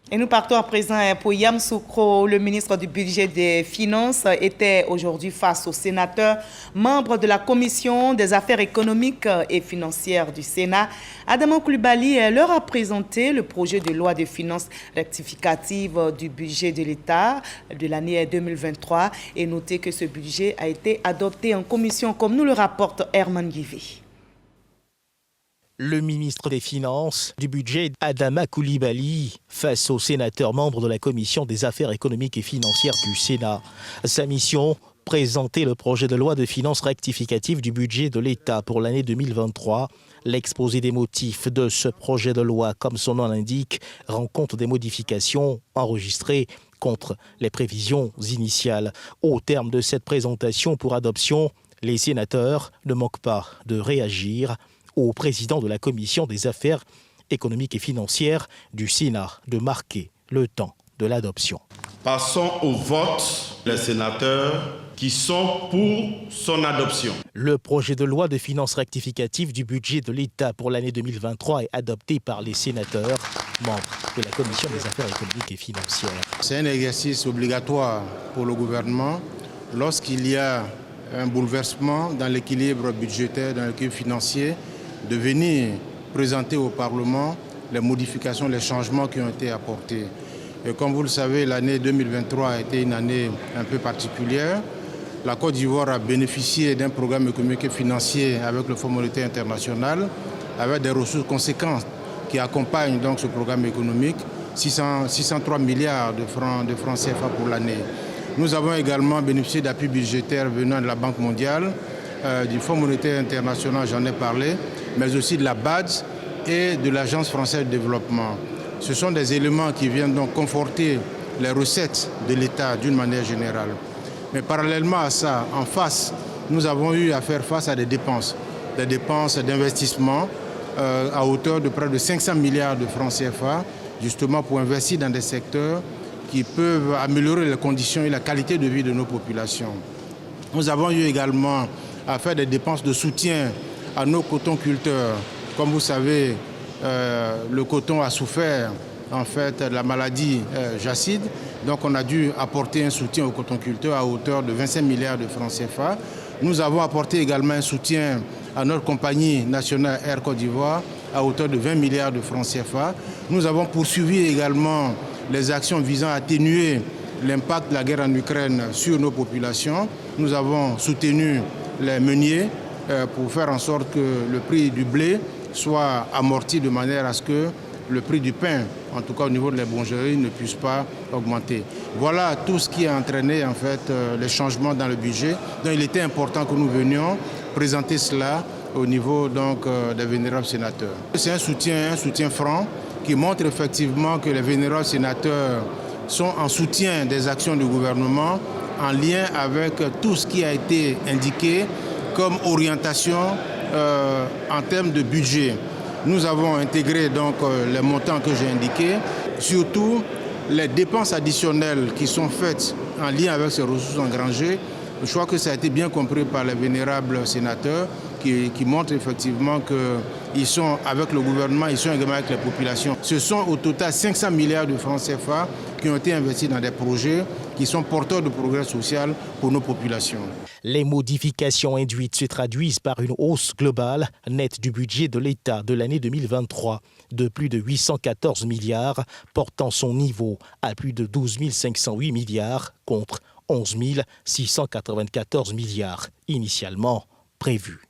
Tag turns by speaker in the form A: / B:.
A: Et nous partons à présent pour Yamoussoukro. Le ministre du Budget et des Finances était aujourd'hui face aux sénateurs, membres de la Commission des Affaires économiques et financières du Sénat. Adama Coulibaly leur a présenté le projet de loi de finances rectificative du budget de l'État de l'année 2023 et noté que ce budget a été adopté en commission, comme nous le rapporte Herman Guivé.
B: Le ministre des Finances, du Budget, Adama Coulibaly, face aux sénateurs membres de la Commission des Affaires économiques et financières du Sénat. Sa mission, présenter le projet de loi de finances rectificative du budget de l'État pour l'année 2023. L'exposé des motifs de ce projet de loi, comme son nom l'indique, rend compte des modifications enregistrées contre les prévisions initiales. Au terme de cette présentation pour adoption, les sénateurs ne manquent pas de réagir au président de la Commission des Affaires économiques et financières du Sénat de marquer le temps de l'adoption.
C: Passons au vote, les sénateurs qui sont pour son adoption.
B: Le projet de loi de finances rectificative du budget de l'État pour l'année 2023 est adopté par les sénateurs, membres de la Commission des Affaires économiques et financières.
D: C'est un exercice obligatoire pour le gouvernement lorsqu'il y a un bouleversement dans l'équilibre budgétaire, dans l'équilibre financier, de venir présenter au Parlement les modifications, les changements qui ont été apportés. Et comme vous le savez, l'année 2023 a été une année un peu particulière. La Côte d'Ivoire a bénéficié d'un programme économique et financier avec le Fonds monétaire international, avec des ressources conséquentes qui accompagnent donc ce programme économique, 603 milliards de francs CFA pour l'année. Nous avons également bénéficié d'appuis budgétaires venant de la Banque mondiale, du Fonds monétaire international, j'en ai parlé, mais aussi de la BAD et de l'Agence française de développement. Ce sont des éléments qui viennent donc conforter les recettes de l'État d'une manière générale. Mais parallèlement à ça, en face, nous avons eu à faire face à des dépenses d'investissement à hauteur de près de 500 milliards de francs CFA, justement pour investir dans des secteurs qui peuvent améliorer les conditions et la qualité de vie de nos populations. Nous avons eu également à faire des dépenses de soutien à nos cotonculteurs. Comme vous savez, le coton a souffert en fait de la maladie jacide. Donc on a dû apporter un soutien aux cotonculteurs à hauteur de 25 milliards de francs CFA. Nous avons apporté également un soutien à notre compagnie nationale Air Côte d'Ivoire à hauteur de 20 milliards de francs CFA. Nous avons poursuivi également les actions visant à atténuer l'impact de la guerre en Ukraine sur nos populations. Nous avons soutenu les meuniers pour faire en sorte que le prix du blé soit amorti de manière à ce que le prix du pain, en tout cas au niveau de la boulangerie, ne puisse pas augmenter. Voilà tout ce qui a entraîné en fait les changements dans le budget. Donc il était important que nous venions présenter cela au niveau donc, des vénérables sénateurs. C'est un soutien franc qui montre effectivement que les vénérables sénateurs sont en soutien des actions du gouvernement en lien avec tout ce qui a été indiqué comme orientation en termes de budget. Nous avons intégré donc les montants que j'ai indiqués, surtout les dépenses additionnelles qui sont faites en lien avec ces ressources engrangées. Je crois que ça a été bien compris par les vénérables sénateurs qui montrent effectivement qu'ils sont avec le gouvernement, ils sont également avec les populations. Ce sont au total 500 milliards de francs CFA qui ont été investis dans des projets qui sont porteurs de progrès social pour nos populations.
B: Les modifications induites se traduisent par une hausse globale nette du budget de l'État de l'année 2023 de plus de 814 milliards, portant son niveau à plus de 12 508 milliards contre 11 694 milliards initialement prévus.